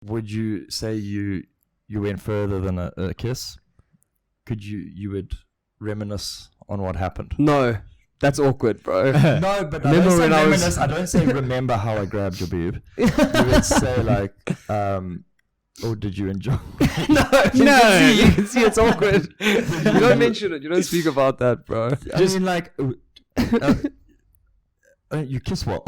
would you say you went further than a kiss? Could you would reminisce on what happened? No, that's awkward, bro. No, but I don't say reminisce. I don't say remember how I grabbed your boob. You would say like, or did you enjoy? No, you can see it's awkward. You don't mention it. You don't speak about that, bro. I mean, like, you kiss well.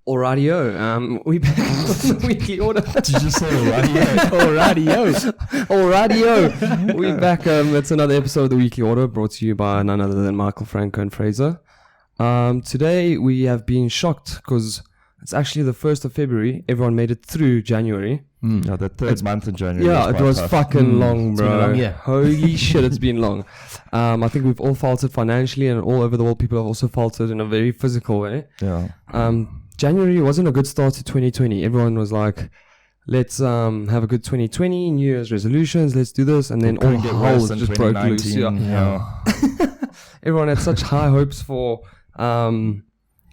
Alrighty-o, we back with the weekly order. Did you just say alrighty-o? Alrighty-o. We back. It's another episode of the weekly order brought to you by none other than Michael, Franco, and Fraser. Today we have been shocked because it's actually the 1st of February. Everyone made it through January. Yeah, the third month in January. Yeah, it was fucking long, bro. Holy shit, it's been long. I think we've all faltered financially, and all over the world people have also faltered in a very physical way. Yeah. January wasn't a good start to 2020. Everyone was like, let's have a good 2020, New Year's resolutions, let's do this. And then all hell just broke loose. Yeah. Everyone had such high hopes for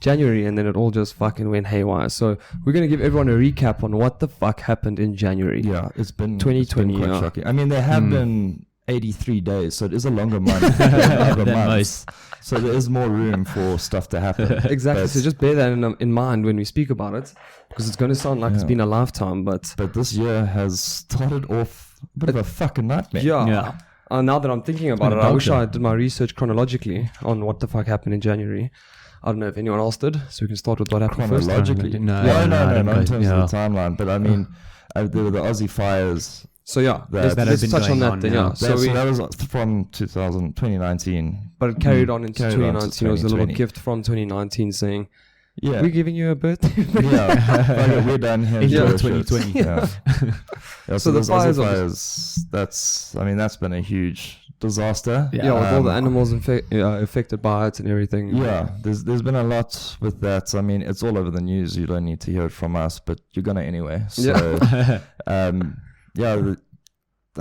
January, and then it all just fucking went haywire. So we're going to give everyone a recap on what the fuck happened in January. Yeah, it's been 2020. It's been quite shocking. I mean, there have been 83 days, so it is a longer month than most. So there is more room for stuff to happen. Exactly. So just bear that in mind when we speak about it, because it's going to sound like it's been a lifetime. But this year has started off a bit of a fucking nightmare. Yeah. Now that I'm thinking about it, I wish I did my research chronologically on what the fuck happened in January. I don't know if anyone else did, so we can start with what happened first. Chronologically? No, not in terms of the timeline. But I mean, there were the Aussie fires. So let's touch on that then. Yeah. So that was from 2019. But it carried on into 2019. It was a little gift from 2019 saying, we're giving you a birthday. We're done here. Enjoy 2020. So the fires, that's been a huge disaster. With all the animals affected by it and everything. Yeah, there's been a lot with that. I mean, it's all over the news. You don't need to hear it from us, but you're gonna anyway. So, I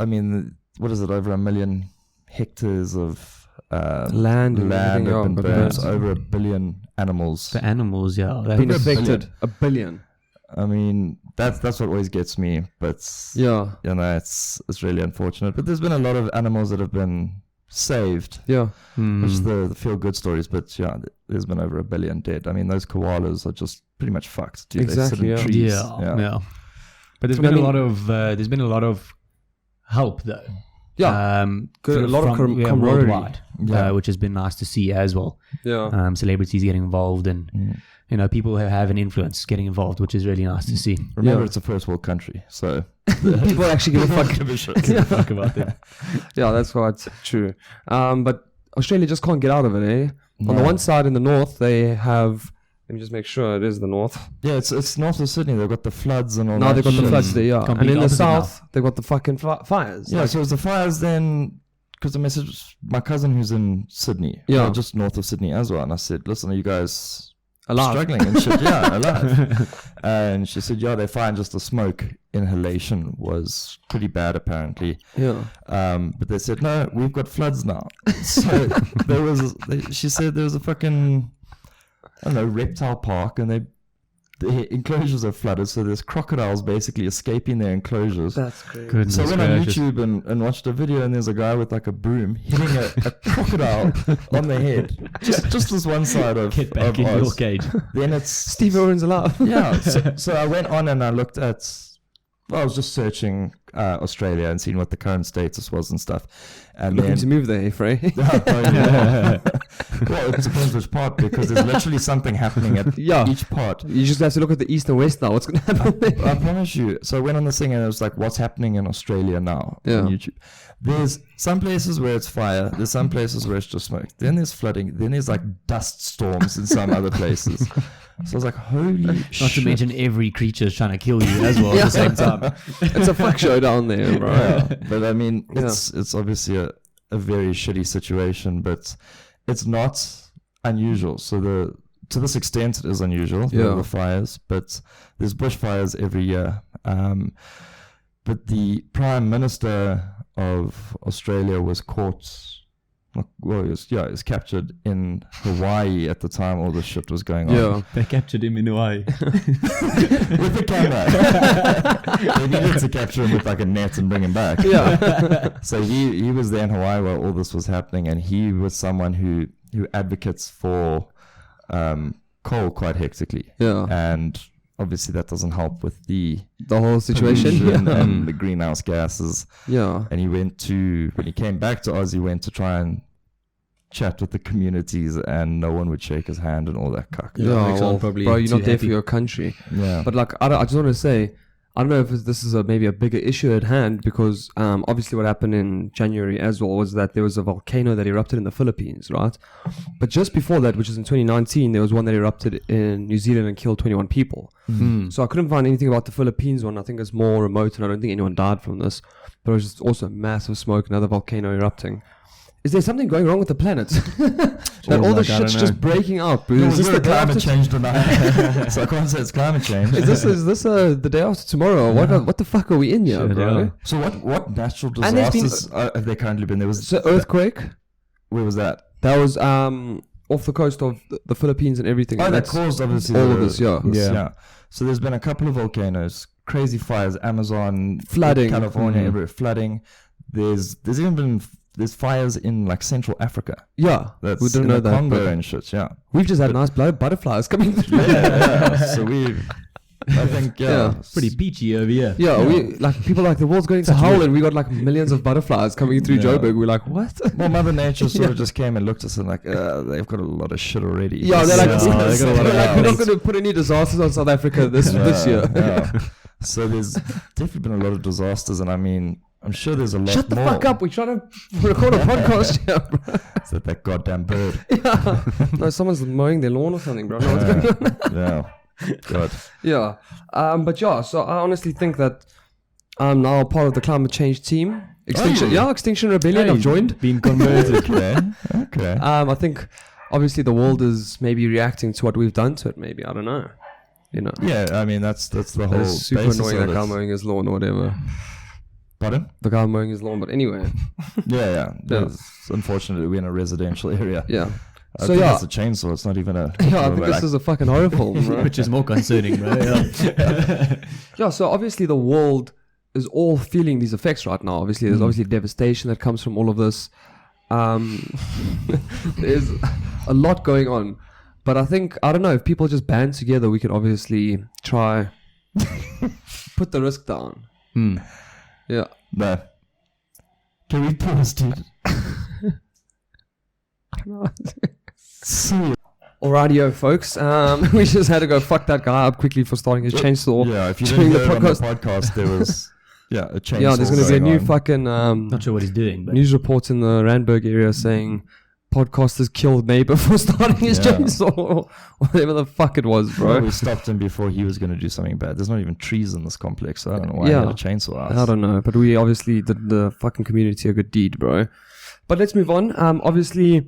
mean, what is it? Over 1 million hectares of land have been burnt. Over 1 billion animals. The animals, they've been affected. 1 billion. I mean, that's what always gets me. But it's really unfortunate. But there's been a lot of animals that have been saved. Yeah, which is the feel good stories. But there's been over 1 billion dead. I mean, those koalas are just pretty much fucked. Dude. Exactly. They sit in trees. Yeah. But there's been a lot of help though. Yeah, good. A lot of camaraderie, worldwide, which has been nice to see as well. Yeah, celebrities getting involved and people who have an influence getting involved, which is really nice to see. Remember, it's a first world country, so people actually give a fuck about that. Yeah, that's quite true. But Australia just can't get out of it, eh? No. On the one side in the north, they have. Let me just make sure it is the north. Yeah, it's north of Sydney. They've got the floods and all that. No, they've got the floods there, yeah. And in the south, they've got the fucking fires. Yeah, so it's the fires then, because the message, my cousin who's in Sydney, just north of Sydney as well, and I said, listen, are you guys struggling and shit? Yeah, alive. And she said, they're fine, just the smoke inhalation was pretty bad apparently. Yeah. But they said, no, we've got floods now. So she said there was a fucking... I don't know, reptile park, and the enclosures are flooded, so there's crocodiles basically escaping their enclosures. That's great. So I went on YouTube and watched a video, and there's a guy with like a broom hitting a crocodile on the head. Just this one side of Get back in your cage. Then it's Steve Irwin's alive. Yeah. So I went on and I looked at. Well, I was just searching Australia and seeing what the current status was and stuff. And looking to move there, Frey. Well, it depends which part, because there's literally something happening at each part. You just have to look at the east and west now. What's going to happen there? I promise you. So I went on this thing and it was like, what's happening in Australia now on YouTube? There's some places where it's fire. There's some places where it's just smoke. Then there's flooding. Then there's like dust storms in some other places. So I was like, holy shit. Not to mention every creature is trying to kill you as well at the same time. It's a fuck show down there, bro. Yeah. But I mean, it's obviously a very shitty situation, but it's not unusual. So to this extent, it is unusual, the fires, but there's bushfires every year. But the Prime Minister of Australia was caught, he was captured in Hawaii at the time all this shit was going on. Yeah, they captured him in Hawaii. With the camera. They needed to capture him with like a net and bring him back. Yeah. So he was there in Hawaii while all this was happening, and he was someone who advocates for coal quite hectically. Yeah. And obviously that doesn't help with the whole situation and the greenhouse gases. Yeah. And when he came back to Oz, he went to try and chat with the communities, and no one would shake his hand and all that cuck. Yeah, well, probably bro, you're not there for your country. Yeah. But like, I just want to say, I don't know if this is maybe a bigger issue at hand, because obviously what happened in January as well was that there was a volcano that erupted in the Philippines, right? But just before that, which is in 2019, there was one that erupted in New Zealand and killed 21 people. Mm. So I couldn't find anything about the Philippines one. I think it's more remote, and I don't think anyone died from this. But it was just also massive smoke, another volcano erupting. Is there something going wrong with the planet? That all the shit's just breaking out, bro. Is this the climate change tonight? So I can't say it's climate change. Is this the day after tomorrow? What the fuck are we in here, bro? Yeah. So what natural disasters have there currently been? There was earthquake. Where was that? That was off the coast of the Philippines and everything. Oh, that caused obviously all of this. Yeah. So there's been a couple of volcanoes, crazy fires, Amazon, flooding, California, everywhere, flooding. There's even been fires in like Central Africa. Yeah, that's we don't know that. Congo and shit. Yeah, we've just had nice butterflies coming through. Yeah. So I think pretty peachy over here. Yeah, we like people like the world's going to hell, and we got like millions of butterflies coming through Joburg. We're like, what? Well, Mother Nature sort of just came and looked at us and like, they've got a lot of shit already. Yeah, they're like, we're not going to put any disasters on South Africa this year. Yeah. So there's definitely been a lot of disasters, and I mean, I'm sure there's a lot more. Shut the fuck up. We're trying to record a podcast here, bro. Is that goddamn bird? Yeah. No, someone's mowing their lawn or something, bro. No, what's going on? Yeah. God. Yeah. But yeah, so I honestly think that I'm now part of the climate change team. Extinction Rebellion. I've joined. Been converted. Okay. I think obviously the world is maybe reacting to what we've done to it. Maybe, I don't know. You know. Yeah, I mean that's the whole. It's super annoying that guy mowing his lawn or whatever. Pardon? The guy mowing his lawn, but anyway. Yeah. Unfortunately, we're in a residential area. Yeah. I think it's a chainsaw. It's not even a. Yeah, I think this is a fucking horror film, bro. Which is more concerning, bro. Yeah. Yeah. So obviously the world is all feeling these effects right now. Obviously, there's obviously devastation that comes from all of this. There's a lot going on, but I think, I don't know, if people just band together, we could obviously try put the risk down. Yeah. No. Can we pause, dude? I don't know. Alrighty, folks. We just had to go fuck that guy up quickly for starting his chainsaw. Yeah, if you didn't hear on the podcast, there was a chainsaw. Yeah, there's going to be a new fucking not sure what he's doing, but news reports in the Randburg area saying podcasters killed neighbor for starting his chainsaw or whatever the fuck it was, bro. Well, we stopped him before he was going to do something bad. There's not even trees in this complex, so I don't know why he had a chainsaw out. I don't know, but we obviously did the fucking community a good deed, bro. But let's move on. Obviously,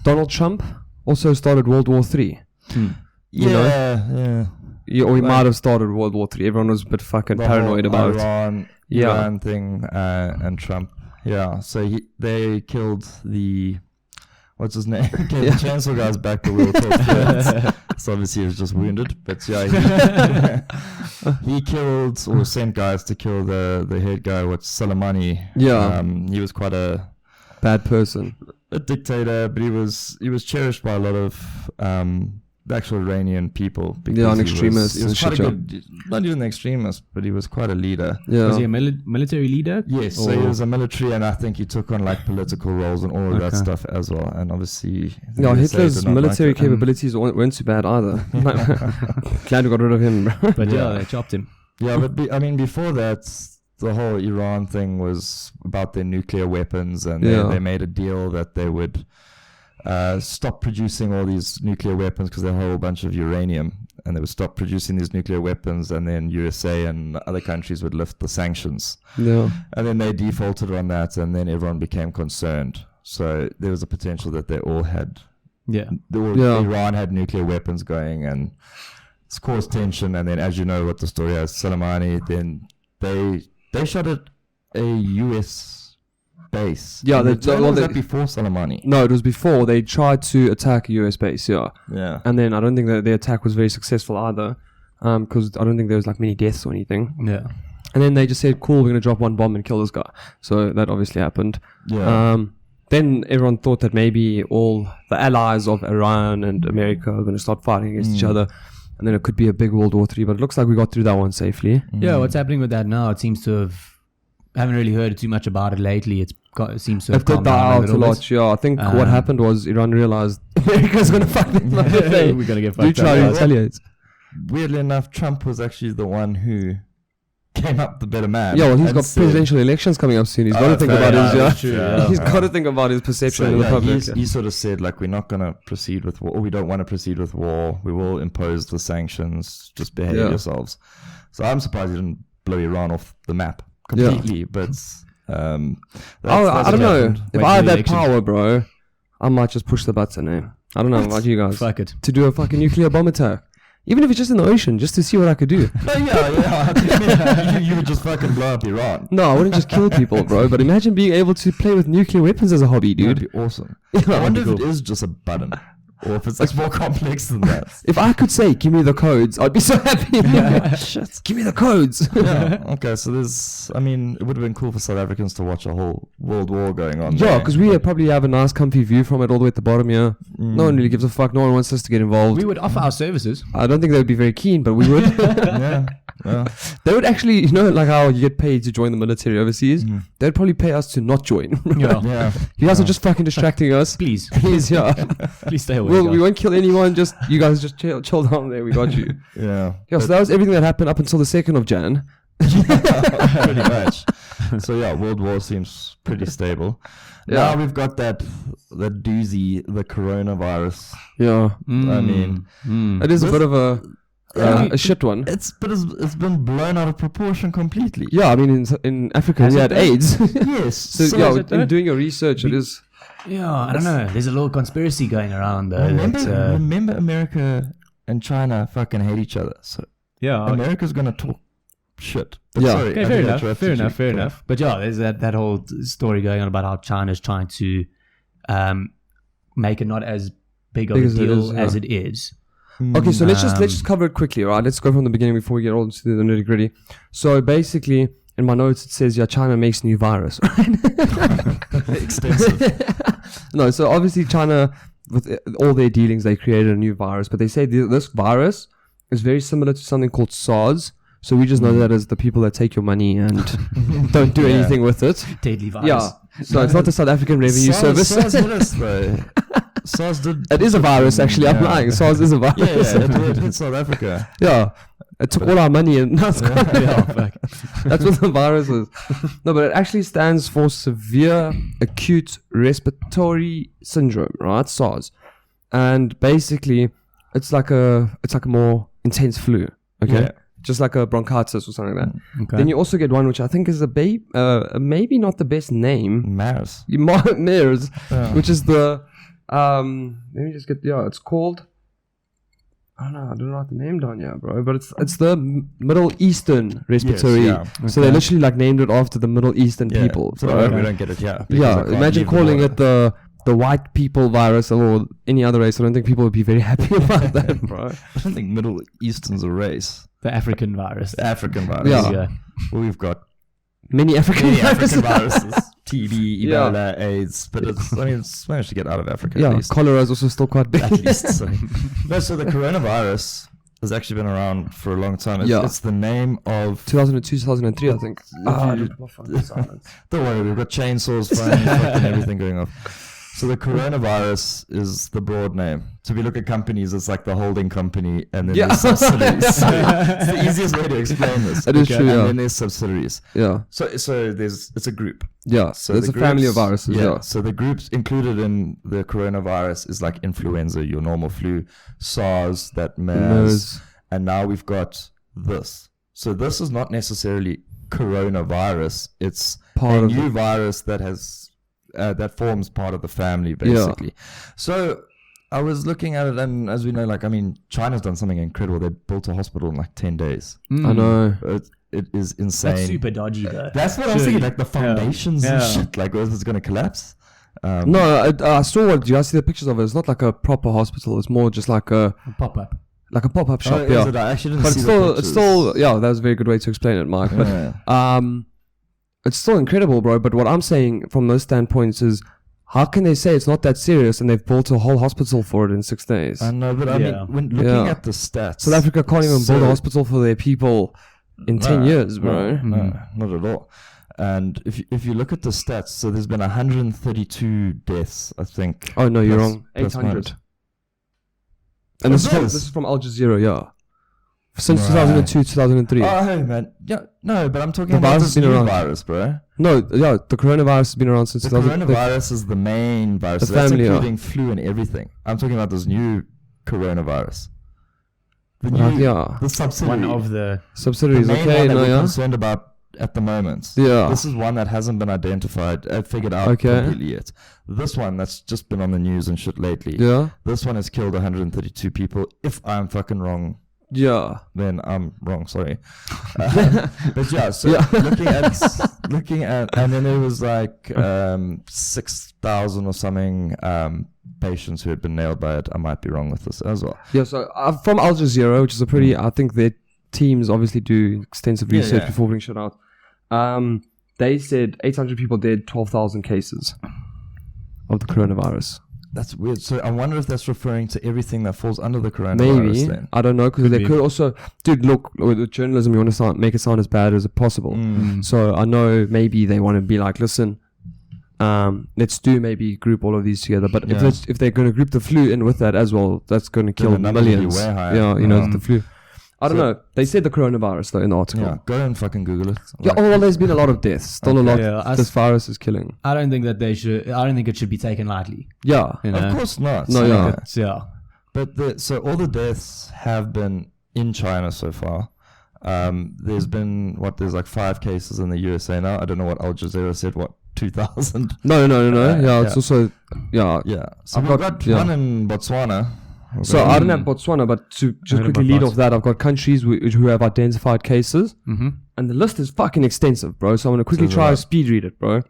Donald Trump also started World War III. Yeah. Or he might have started World War III. Everyone was a bit fucking paranoid about Iran thing and Trump. Yeah, so they killed the... What's his name? Okay, the chainsaw guy's back, but we were talking. So obviously he was just wounded. But yeah, he killed or sent guys to kill the head guy, Soleimani. Yeah. He was quite a bad person. A dictator, but he was cherished by a lot of the actual Iranian people. Yeah, an extremist. He was quite a good, not even an extremist, but he was quite a leader. Yeah. Was he a military leader? Yes, so he was a military, and I think he took on like political roles and all of that stuff as well. And obviously, Hitler's military capabilities weren't too bad either. Glad we got rid of him, bro. But they chopped him. Yeah, but I mean, before that, the whole Iran thing was about their nuclear weapons, and they made a deal that they would stop producing all these nuclear weapons because they had a whole bunch of uranium, and they would stop producing these nuclear weapons, and then USA and other countries would lift the sanctions. Yeah. And then they defaulted on that, and then everyone became concerned. So there was a potential that they all had Iran had nuclear weapons going, and it's caused tension. And then, as you know, what the story has, Soleimani. Then they shot at a U.S. base. Yeah, was that before Soleimani? No, it was before. They tried to attack a U.S. base. Yeah. And then I don't think that the attack was very successful either, because I don't think there was like many deaths or anything. Yeah. And then they just said, "Cool, we're gonna drop one bomb and kill this guy." So that obviously happened. Yeah. Then everyone thought that maybe all the allies of Iran and America are going to start fighting against each other, and then it could be a big World War III. But it looks like we got through that one safely. Yeah, what's happening with that now? It seems to have... I haven't really heard too much about it lately. It seems to have calmed down a lot. Yeah, I think what happened was Iran realized America's going to fuck them. We're going to get fucked up. Do try to retaliate. Weirdly enough, Trump was actually the one who came up the better man. Yeah, well, he's got presidential elections coming up soon. He's got to think about his he's got to think about his perception of the public. He sort of said, like, we're not going to proceed with war. We don't want to proceed with war. We will impose the sanctions. Just behave yourselves. So I'm surprised he didn't blow Iran off the map completely. But I don't know. If I had that power, bro, I might just push the button. I don't know about you guys. Fuck it. To do a fucking nuclear bomb attack. Even if it's just in the ocean, just to see what I could do. You would just fucking blow up Iran. No, I wouldn't just kill people, bro. But imagine being able to play with nuclear weapons as a hobby, dude. That'd be awesome. I wonder if it is just a button. Or if it's like more complex than that. If I could say, give me the codes, I'd be so happy. Shit, give me the codes. Okay, so it would have been cool for South Africans to watch a whole world war going on. Yeah, because we probably have a nice comfy view from it all the way at the bottom here. No one really gives a fuck. No one wants us to get involved. We would offer our services. I don't think they would be very keen, but we would. They would actually, like how you get paid to join the military overseas, they'd probably pay us to not join. You guys are just fucking distracting us. Please, please stay away. We won't kill anyone. Just you guys just chill down there. We got you. So that was everything that happened up until the 2nd of Jan. Pretty much. So World War seems pretty stable. Now we've got that doozy, the coronavirus. I mean, it is a bit of a shit one. It's been blown out of proportion completely. Yeah, I mean in Africa we had AIDS. Yes. So in doing your research, it is. Yeah, I don't know. There's a little conspiracy going around though. Remember America and China fucking hate each other. So America's gonna talk shit. But sorry, okay, fair enough. But there's that whole story going on about how China's trying to make it not as big of a deal as it is. Okay, so let's just cover it quickly, right? Let's go from the beginning before we get all into the nitty gritty. So basically, in my notes it says China makes new virus, right? Extensive. No, so obviously China, with all their dealings, they created a new virus, but they say this virus is very similar to something called SARS. So we just know that as the people that take your money and don't do anything with it. Deadly virus. Yeah. So it's not the South African Revenue Service. SARS did. It is a virus, actually. I'm lying. SARS is a virus. It hit South Africa. Yeah. It took all our money and now it's gone. That's what the virus is. No, but it actually stands for Severe Acute Respiratory Syndrome, right? SARS. And basically, it's like a more intense flu. Okay. Yeah. Just like a bronchitis or something like that. Okay. Then you also get one which I think is maybe not the best name. MERS. MERS, which is the let me just get it's called, I don't know the name down here, bro, but it's the Middle Eastern respiratory. Yes, So they literally like named it after the Middle Eastern people. So we don't get it. Imagine calling it the white people virus or any other race. I don't think people would be very happy about that, bro. I don't think Middle Eastern's a race. The African virus. Yeah. Well, we've got many African viruses. TB, Ebola, AIDS. But it's managed to get out of Africa. Yeah, cholera is also still quite big. At least. So the coronavirus has actually been around for a long time. It's the name of 2002, 2003, I think. Don't worry, we've got chainsaws flying and everything going off. So the coronavirus is the broad name. So if you look at companies, it's like the holding company and then there's subsidiaries. So it's the easiest way to explain this. It is true, And then there's subsidiaries. Yeah. So it's a group. Yeah. So there's a family of viruses. Yeah. So the groups included in the coronavirus is like influenza, your normal flu, SARS, that MERS. And now we've got this. So this is not necessarily coronavirus. It's a new virus that has... that forms part of the family, basically. So I was looking at it, and as we know, like, I mean, China's done something incredible. They built a hospital in like 10 days. I know. It is insane. That's super dodgy, though. That's what I was thinking, like the foundations and shit. Like, was it going to collapse? No, I saw what. Do you guys see the pictures of it? It's not like a proper hospital. It's more just like a pop-up. Like a pop-up shop, yeah. I actually didn't but see it's still, yeah, that was a very good way to explain it, Mike. But it's still incredible, bro. But what I'm saying from those standpoints is, how can they say it's not that serious and they've built a whole hospital for it in 6 days? I know, but I mean, when looking at the stats, South Africa can't even build a hospital for their people in 10 years, bro. No, not at all. And if you look at the stats, so there's been 132 deaths, I think. Oh no, you're wrong. 800. And this is from Al Jazeera, yeah. Since 2002, 2003. Oh, hey, man. Yeah, no, but I'm talking about this new virus, bro. No, yeah, the coronavirus has been around since 2003. The coronavirus is the main virus. The family, that's including flu and everything. I'm talking about this new coronavirus. The subsidiary. One of the subsidiaries, the main one that we're concerned about at the moment. Yeah. This is one that hasn't been identified, figured out completely yet. This one that's just been on the news and shit lately. Yeah. This one has killed 132 people. If I'm fucking wrong, then I'm wrong. Sorry. But yeah, so looking at, and then there was like 6,000 or something patients who had been nailed by it. I might be wrong with this as well. Yeah. So from Al Jazeera, which is a pretty, I think their teams obviously do extensive research before bringing shit out. They said 800 people dead, 12,000 cases of the coronavirus. That's weird. So I wonder if that's referring to everything that falls under the coronavirus. Maybe. Then. I don't know, because they could also... Dude, look, with journalism, you want to make it sound as bad as possible. So I know maybe they want to be like, listen, let's maybe group all of these together. But if they're going to group the flu in with that as well, that's going to kill millions. Yeah, you know, the flu. I don't know. They said the coronavirus, though, in the article. Yeah, go and fucking Google it. Yeah, well, there's been a lot of deaths. Still a lot. This virus is killing. I don't think that they should... I don't think it should be taken lightly. Yeah. You know? Of course not. No, But so all the deaths have been in China so far. There's been, there's like 5 cases in the USA now. I don't know what Al Jazeera said, 2,000? No. It's also... Yeah. So we've got one in Botswana. So I don't have Botswana, but to just quickly lead off that, I've got countries who have identified cases, and the list is fucking extensive, bro. So I'm gonna quickly try to speed read it, bro.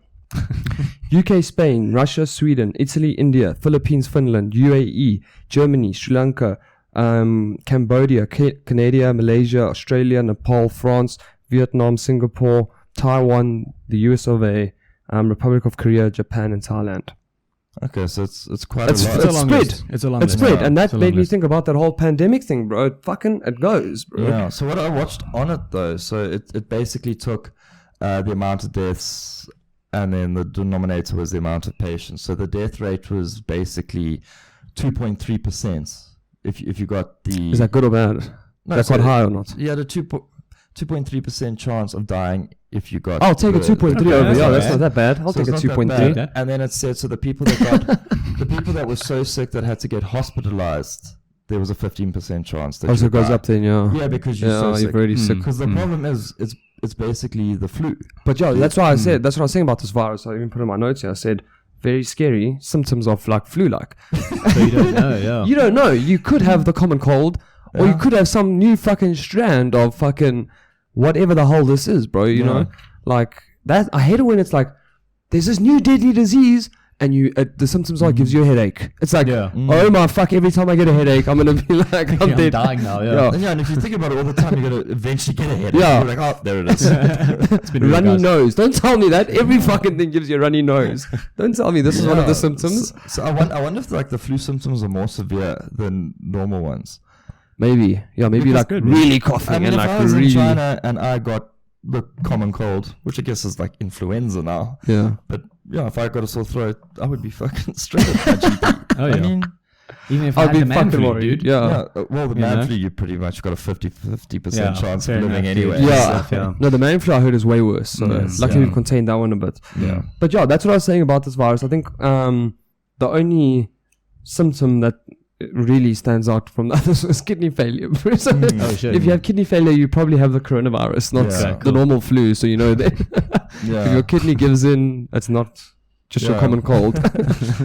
UK, Spain, Russia, Sweden, Italy, India, Philippines, Finland, UAE, Germany, Sri Lanka, Cambodia, Canada, Malaysia, Australia, Nepal, France, Vietnam, Singapore, Taiwan, the US of A, Republic of Korea, Japan, and Thailand. Okay, so it's quite a lot. It's a long list. And that made me think about that whole pandemic thing, bro. It goes, bro. Yeah. So what I watched on it though, so it basically took the amount of deaths, and then the denominator was the amount of patients. So the death rate was basically 2.3%. If you got the... Is that good or bad? No, that's quite high or not? Yeah, the 2.3% chance of dying if you got... I'll take a 2.3 over. Yeah, that's not that bad. I'll take a 2.3. And then it said, so the people that were so sick that had to get hospitalized, there was a 15% chance that so it goes up then, Yeah, because you're you're already sick. Because the problem is, it's basically the flu. But yeah, that's why I said, that's what I was saying about this virus. I even put in my notes here. I said, very scary, symptoms of like flu-like. So you don't know, You don't know. You could have the common cold, or you could have some new fucking strand of fucking whatever the hell this is, bro. You know, like that. I hate it when it's like there's this new deadly disease, and the symptoms are gives you a headache. It's like, oh my fuck! Every time I get a headache, I'm gonna be like, I'm dead. Dying now. And if you think about it all the time, you're gonna eventually get a headache. You're like, oh, there it is. It's been runny nose. Don't tell me that. Every fucking thing gives you a runny nose. Don't tell me this is one of the symptoms. So I wonder if like the flu symptoms are more severe than normal ones. Maybe, maybe like really coughing. I mean, and if like I was really... in China and I got the common cold, which I guess is like influenza now. Yeah. But if I got a sore throat, I would be fucking straight at my GP. Oh yeah. I mean, even if I'd be fucking worried, dude. Yeah. Well, the man flu, you pretty much got a 50% chance of living anyway. Yeah. No, the man flu I heard is way worse. So luckily we've contained that one a bit. Yeah. But that's what I was saying about this virus. I think the only symptom that really stands out from that is kidney failure. If you have kidney failure, you probably have the coronavirus, not the normal flu. So you know that if your kidney gives in, it's not just your common cold.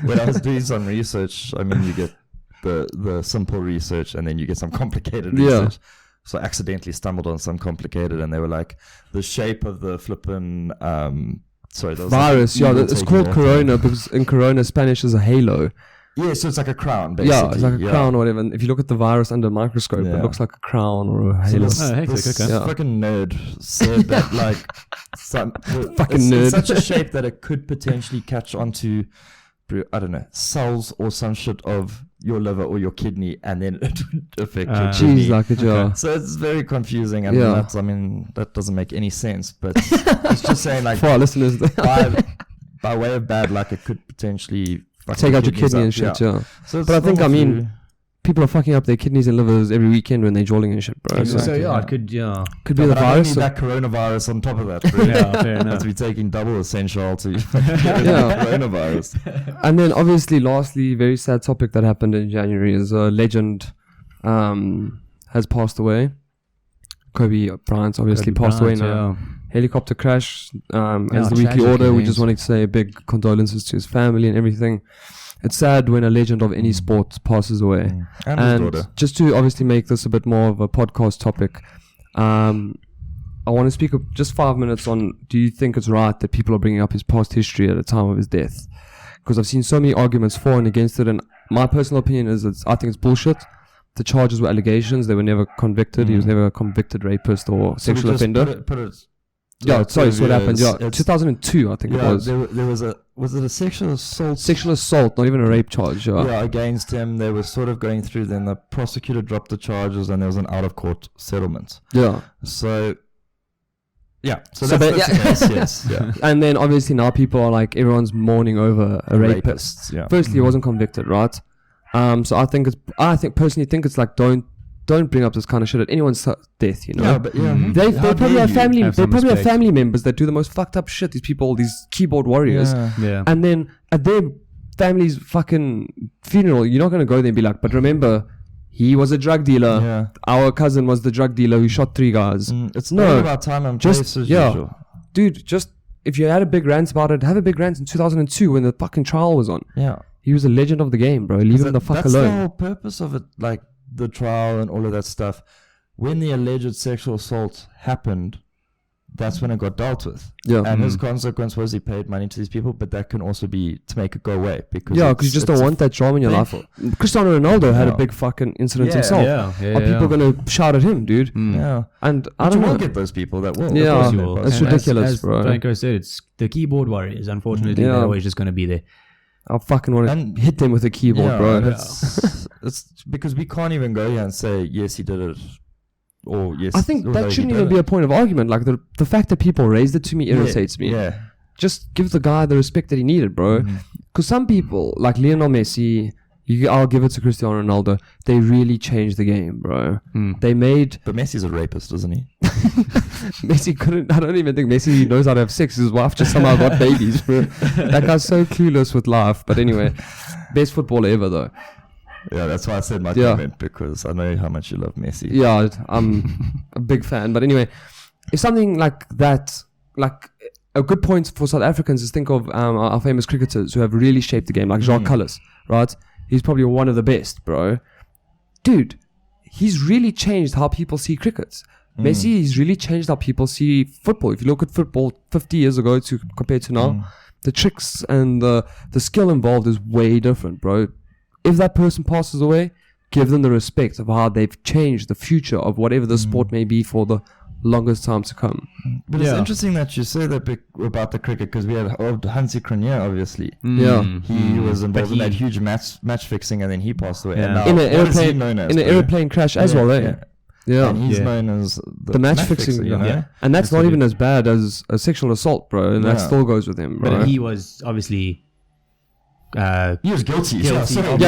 When I was doing some research, I mean, you get the simple research, and then you get some complicated research. So I accidentally stumbled on some complicated, and they were like, the shape of the flippin' virus. It's called corona because in corona Spanish is a halo. Yeah, so it's like a crown, basically. Yeah, it's like a crown or whatever. And if you look at the virus under a microscope, it looks like a crown or a halo. So this fucking nerd said that, like, it's such a shape that it could potentially catch onto, I don't know, cells or some shit of your liver or your kidney, and then it would affect your kidney. Like a jar. So it's very confusing, and that doesn't make any sense. But it's just saying, like, for our listeners, by way of bad luck, it could potentially take out your kidney and shit. So but I think people are fucking up their kidneys and livers every weekend when they're jolling and shit, bro. Exactly. So it could be the virus. That coronavirus on top of that. Bro. Fair enough. To be taking double essential to coronavirus. And then obviously, lastly, very sad topic that happened in January is a legend has passed away. Kobe Bryant obviously passed away now. Helicopter crash. As the weekly order, we just wanted to say big condolences to his family and everything. It's sad when a legend of any sport passes away. And just to obviously make this a bit more of a podcast topic, I want to speak just 5 minutes on, do you think it's right that people are bringing up his past history at the time of his death? Because I've seen so many arguments for and against it, and my personal opinion is I think it's bullshit. The charges were allegations. They were never convicted. He was never a convicted rapist or sexual offender. Sorry, so what happened? 2002, I think it was. There was it a sexual assault? Sexual assault, not even a rape charge. Against him. They were sort of going through, then the prosecutor dropped the charges, and there was an out-of-court settlement. Yeah. So that's the case, yes. Yeah. And then obviously now people are like, everyone's mourning over a rapist. Firstly, he wasn't convicted, right? So I personally think it's like, don't bring up this kind of shit at anyone's death, you know. Yeah, but they probably have family. They probably have family members that do the most fucked up shit. These people, these keyboard warriors. Yeah. And then at their family's fucking funeral, you're not gonna go there and be like, but remember, he was a drug dealer. Yeah. Our cousin was the drug dealer who shot 3 guys. It's not about time and place as usual. Dude, just if you had a big rant about it, have a big rant in 2002 when the fucking trial was on. Yeah. He was a legend of the game, bro. Leave him the fuck alone. That's the whole purpose of it, like the trial and all of that stuff. When the alleged sexual assault happened, that's when it got dealt with. Yeah. And his consequence was he paid money to these people, but that can also be to make it go away. Because you just don't want that drama in your life. Cristiano Ronaldo had a big fucking incident himself. Are people going to shout at him, dude? Yeah. And I don't know. You will get those people that will. Yeah. It's ridiculous, as bro. Franco said, it's the keyboard warriors. Unfortunately, they're always just going to be there. I fucking want to hit them with a keyboard, bro. It's because we can't even go here and say, yes, he did it. Or yes. I think that shouldn't even be a point of argument. Like the fact that people raised it to me irritates me. Yeah. Just give the guy the respect that he needed, bro. Because some people, like Lionel Messi, I'll give it to Cristiano Ronaldo, they really changed the game, bro. They made... But Messi's a rapist, isn't he? Messi couldn't... I don't even think Messi knows how to have sex. His wife just somehow got babies, bro. That guy's so clueless with life. But anyway, best footballer ever, though. Yeah, that's why I said my comment, because I know how much you love Messi. Yeah, I'm a big fan. But anyway, if something like that... like a good point for South Africans is think of our famous cricketers who have really shaped the game, like Jacques Kallis, right? He's probably one of the best, bro. Dude, he's really changed how people see cricket. Messi, he's really changed how people see football. If you look at football 50 years ago compared to now, the tricks and the skill involved is way different, bro. If that person passes away, give them the respect of how they've changed the future of whatever the sport may be for the longest time to come. But it's interesting that you say that about the cricket, because we had Hansi Cronje, obviously. He was involved in that huge match fixing, and then he passed away. And now, in an airplane crash as well, eh? Yeah. And he's known as the match fixing, you know? And that's not even as bad as a sexual assault, bro. And that still goes with him, bro. But he was obviously... he was guilty. He was guilty.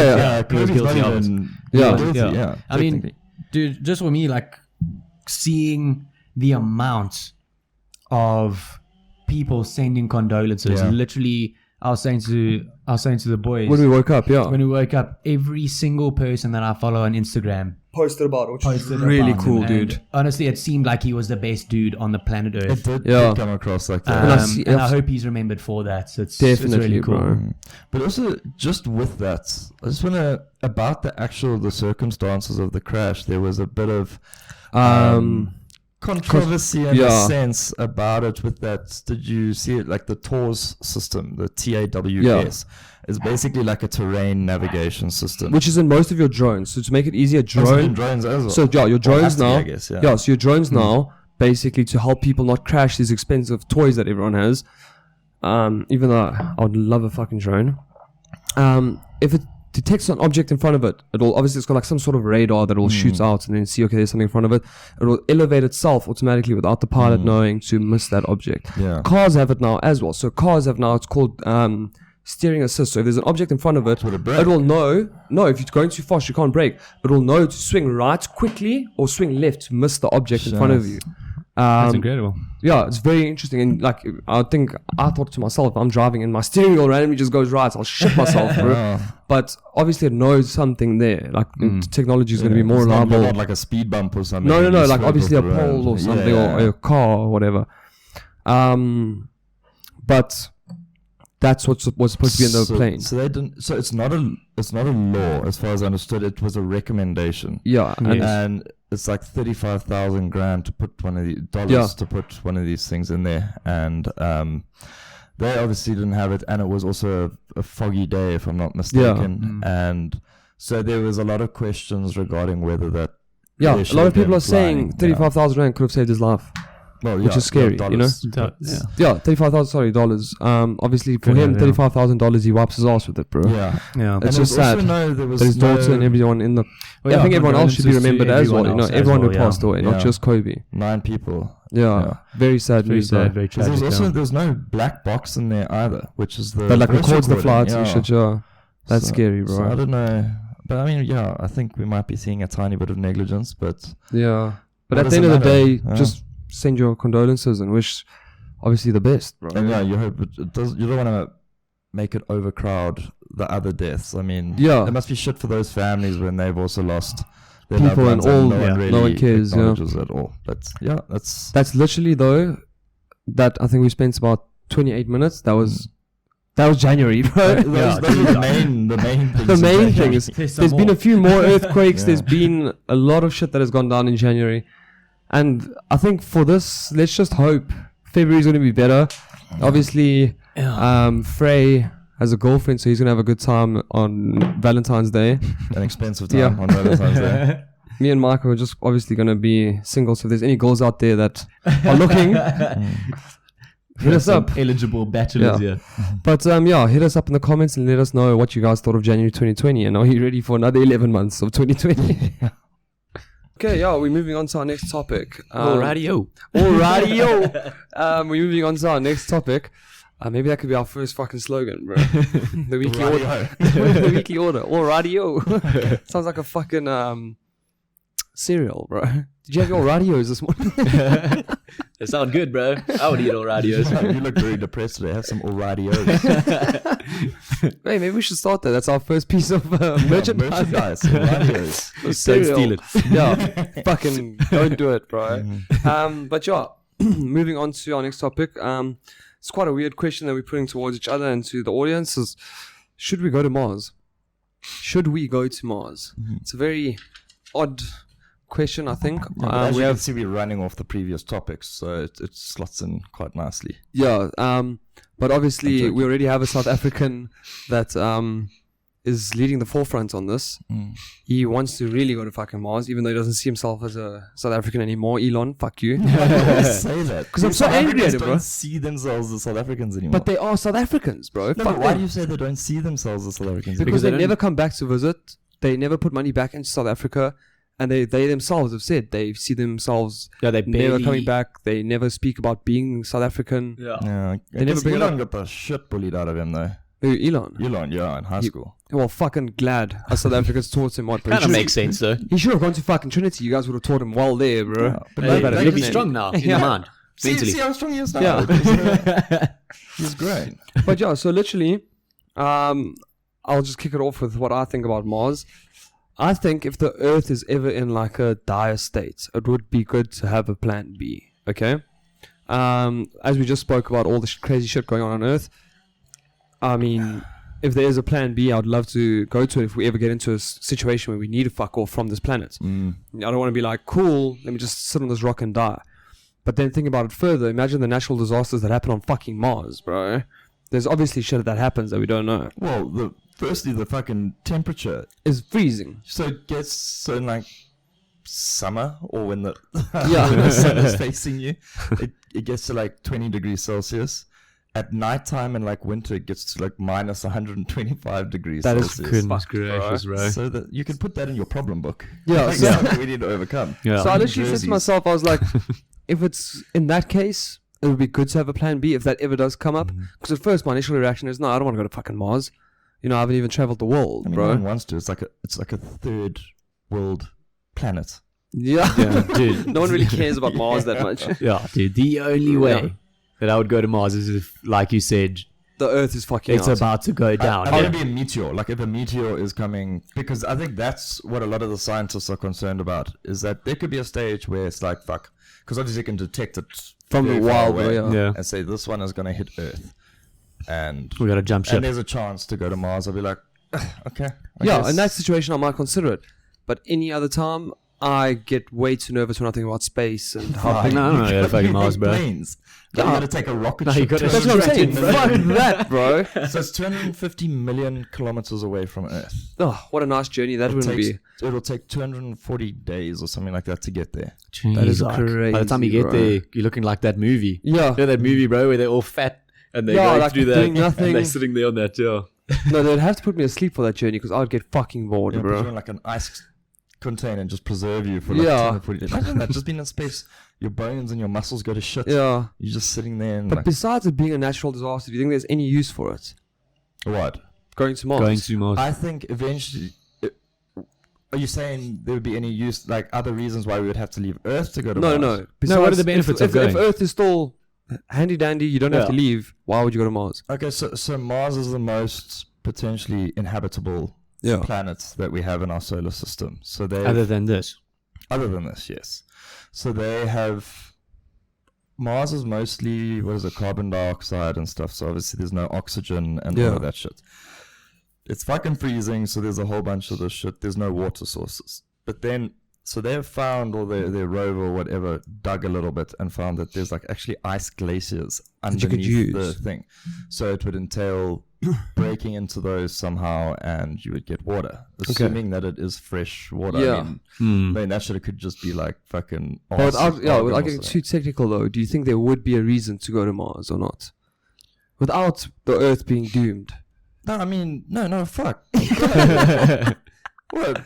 I mean, dude, just for me, like, seeing the amount of people sending condolences, literally I was saying to the boys when we woke up, every single person that I follow on Instagram posted about it, which is really cool, dude. Honestly, it seemed like he was the best dude on the planet Earth. It did come across like that. And I hope he's remembered for that. So it's definitely really cool. Bro. But also, just with that, I just want to, about the circumstances of the crash, there was a bit of controversy in a sense about it with that. Did you see it? Like the TAWS system, the TAWS is basically like a terrain navigation system, which is in most of your drones. So to make it easier, drones as well. So your drones now, so your drones now basically to help people not crash these expensive toys that everyone has. Even though I would love a fucking drone, if it detects an object in front of it, it's got like some sort of radar that will shoot out and then see, okay, there's something in front of it. It will elevate itself automatically without the pilot knowing to miss that object. Cars have it now as well. So cars have now, it's called steering assist. So if there's an object in front of it, it will know. No, if you're going too fast, you can't brake. It will know to swing right quickly or swing left to miss the object in front of you. That's incredible. Yeah, it's very interesting. And like, I thought to myself, if I'm driving and my steering wheel randomly just goes right, I'll shit myself, bro. But obviously it knows something there. Like technology is going to be more reliable. Not like a speed bump or something. No. Like obviously a pole or something or a car or whatever. But that's what was supposed to be in the plane. So they didn't. So it's not a law, as far as I understood. It was a recommendation. Yeah, and it's like 35,000 grand to put one of the dollars to put one of these things in there, and they obviously didn't have it, and it was also a foggy day, if I'm not mistaken, and so there was a lot of questions regarding whether that. Yeah, a lot of people are saying 35,000 rand could have saved his life. Well, which is scary, you know? $35,000. Obviously, for him, $35,000, he wipes his ass with it, bro. Yeah. It's just sad that his daughter and everyone in the... I think everyone else should be remembered as well, you know? Everyone who passed away, not just Kobe. 9 people. Yeah. Very sad news, very tragic. There's no black box in there either, which is the... That like records the flights and shit, That's scary, bro. So I don't know. But I mean, I think we might be seeing a tiny bit of negligence, but... Yeah. But at the end of the day, just... send your condolences and wish obviously the best, bro. And you hope it does. You don't want to make it overcrowd the other deaths. I mean, it must be shit for those families when they've also lost their people and all. No one cares. At all. But that's literally though. That I think we spent about 28 minutes. That was January, bro. Those are the main things. The main thing is there's been a few more earthquakes. There's been a lot of shit that has gone down in January. And I think for this, let's just hope February's going to be better. Obviously, Frey has a girlfriend, so he's going to have a good time on Valentine's Day. An expensive time on Valentine's Day. Me and Michael are just obviously going to be single, so if there's any girls out there that are looking, hit us up. Eligible bachelors, But hit us up in the comments and let us know what you guys thought of January 2020, and are you ready for another 11 months of 2020? Okay, we're moving on to our next topic. Alrighty-o. We're moving on to our next topic. Maybe that could be our first fucking slogan, bro. The weekly order. The weekly order. Alrighty-o. Sounds like a fucking cereal, bro. Did you have your radios this morning? They sound good, bro. I would eat all radios. You look very depressed today. Have some all radios. Hey, maybe we should start that. That's our first piece of merchandise. Radios. Don't steal it. Fucking don't do it, bro. But moving on to our next topic. It's quite a weird question that we're putting towards each other and to the audience is, should we go to Mars? Should we go to Mars? It's a very odd question, I think. As you can see, we're running off the previous topics, so it slots in quite nicely. But obviously we already have a South African that is leading the forefront on this. He wants to really go to fucking Mars, even though he doesn't see himself as a South African anymore. Elon, fuck you. Why say that? Because I'm so angry at him, bro. Don't see themselves as South Africans anymore. But they are South Africans, bro. No, but why do you say they don't see themselves as South Africans? Because they never come back to visit. They never put money back into South Africa. And they themselves have said they see themselves never coming back. They never speak about being South African. They never bring Elon got the shit bullied out of him though. Who, Elon? Elon, in high school. Well, fucking glad us South Africans taught him what. Kind of makes sense though. He should have gone to fucking Trinity. You guys would have taught him well there, bro. But he'll be strong now in the mind. See how strong he is now. Yeah. He's great. But yeah, so literally, I'll just kick it off with what I think about Mars. I think if the Earth is ever in like a dire state, it would be good to have a plan B. Okay? As we just spoke about all the crazy shit going on Earth, I mean, if there is a plan B, I'd love to go to it if we ever get into a situation where we need to fuck off from this planet. I don't want to be like, cool, let me just sit on this rock and die. But then think about it further. Imagine the natural disasters that happen on fucking Mars, bro. There's obviously shit that happens that we don't know. Well, firstly, the fucking temperature is freezing. So it gets in like summer or when the, when the sun is facing you, it gets to like 20 degrees Celsius. At nighttime and like winter, it gets to like minus 125 degrees Celsius. That is goodness gracious, bro. So that you can put that in your problem book. Yeah, like something we need to overcome. Yeah. So I literally said to myself, I was like, if it's in that case, it would be good to have a plan B if that ever does come up. Because at first, my initial reaction is, no, I don't want to go to fucking Mars. You know, I haven't even traveled the world, bro. No one wants to. It's like a third world planet. Yeah, dude. No one really cares about Mars that much. Yeah, dude. The only way that I would go to Mars is if, like you said, the Earth is fucking it's about to go down. I want to be a meteor. Like if a meteor is coming, because I think that's what a lot of the scientists are concerned about, is that there could be a stage where it's like, fuck, because obviously you can detect it from a while away and say this one is going to hit Earth. And we got to jump ship. And there's a chance to go to Mars. I'll be like, okay. I yeah, guess. in that situation, I might consider it. But any other time, I get way too nervous when I think about space and how big. No, you gotta fucking Mars, bro. Planes. You gotta take a rocket ship. That's what I'm saying. Fuck that, bro. So it's 250 million kilometers away from Earth. Oh, what a nice journey that would be. It'll take 240 days or something like that to get there. Jeez, that is crazy. By the time you get there, you're looking like that movie. Yeah. You know that movie, bro, where they're all fat and they're going like through that doing nothing. and they're sitting there on that, No, they'd have to put me asleep for that journey because I would get fucking bored, bro. Put you in like an ice contain and just preserve you for like 240 days. Imagine that, just being in space, your bones and your muscles go to shit. Yeah. You're just sitting there and but besides it being a natural disaster, do you think there's any use for it? What? Going to Mars. Going to Mars. I think eventually... Are you saying there would be any use, like other reasons why we would have to leave Earth to go to Mars? No. Besides, what are the benefits of going? If Earth is still handy dandy, you don't have to leave, why would you go to Mars? Okay, so Mars is the most potentially inhabitable planets that we have in our solar system. So they other than this, yes. So they have Mars is mostly carbon dioxide and stuff. So obviously there's no oxygen and all of that shit. It's fucking freezing. So there's a whole bunch of this shit. There's no water sources. But then so they have found, or their rover or whatever dug a little bit and found that there's like actually ice glaciers underneath the thing. So it would entail breaking into those somehow and you would get water, assuming that it is fresh water. I mean that shit could just be like fucking without getting too technical though, do you think there would be a reason to go to Mars or not without the Earth being doomed? No, I mean no fuck. What?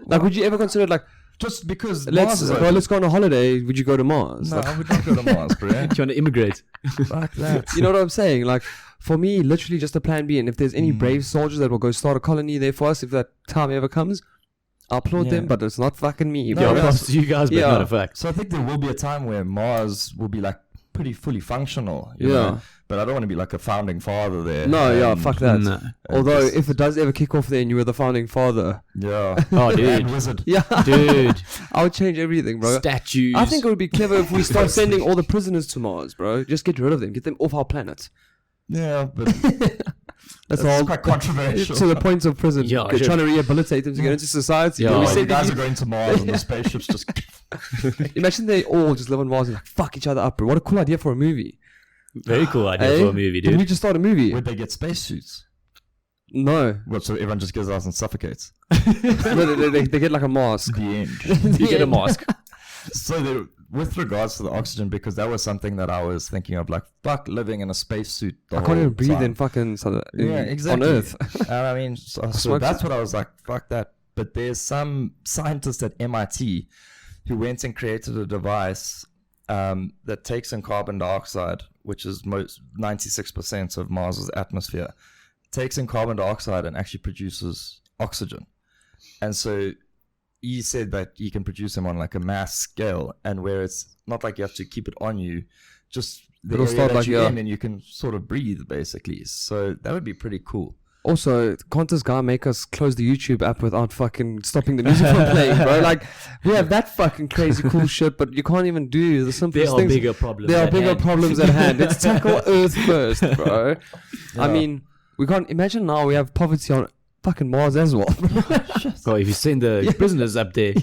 Like would you ever consider like just because let's go on a holiday, would you go to Mars? No, I would not go to Mars, bro. Do you want to immigrate? Fuck that. You know what I'm saying? Like, for me, literally just a plan B. And if there's any brave soldiers that will go start a colony there for us, if that time ever comes, I'll applaud them, but it's not fucking me. No, props to you guys, but not a fact. So I think there will be a time where Mars will be like pretty fully functional. You know? But I don't want to be like a founding father there. No, fuck that. No. Although, if it does ever kick off there and you were the founding father. Yeah. Oh, dude. Wizard. Yeah. Dude. I would change everything, bro. Statues. I think it would be clever if we start sending all the prisoners to Mars, bro. Just get rid of them. Get them off our planet. Yeah, but... That's all quite controversial. To the point of prison. Yeah, They're trying to rehabilitate them to get into society. Yeah, you guys are going to Mars and the spaceships just... Imagine they all just live on Mars and like, fuck each other up, bro. What a cool idea for a movie. Very cool idea for a movie, dude. Can we just start a movie? Would they get spacesuits? No. What, so everyone just goes out and suffocates? No, they get like a mask. The end. You get a mask. So with regards to the oxygen, because that was something that I was thinking of, like, fuck living in a spacesuit. I can't even breathe in fucking exactly. on Earth. And I mean, so that's what I was like, fuck that. But there's some scientist at MIT who went and created a device that takes in carbon dioxide, which is 96% of Mars's atmosphere, takes in carbon dioxide and actually produces oxygen. And so he said that you can produce them on like a mass scale, and where it's not like you have to keep it on you, just the area that like, you're in, and you can sort of breathe basically. So that would be pretty cool. Also, can't this guy make us close the YouTube app without fucking stopping the music from playing, bro? Like, we have that fucking crazy cool shit, but you can't even do the simplest things. There are bigger problems. There are bigger problems at hand. Let's tackle Earth first, bro. Yeah. I mean, we can't imagine now we have poverty on fucking Mars as well. So if you send the prisoners up there,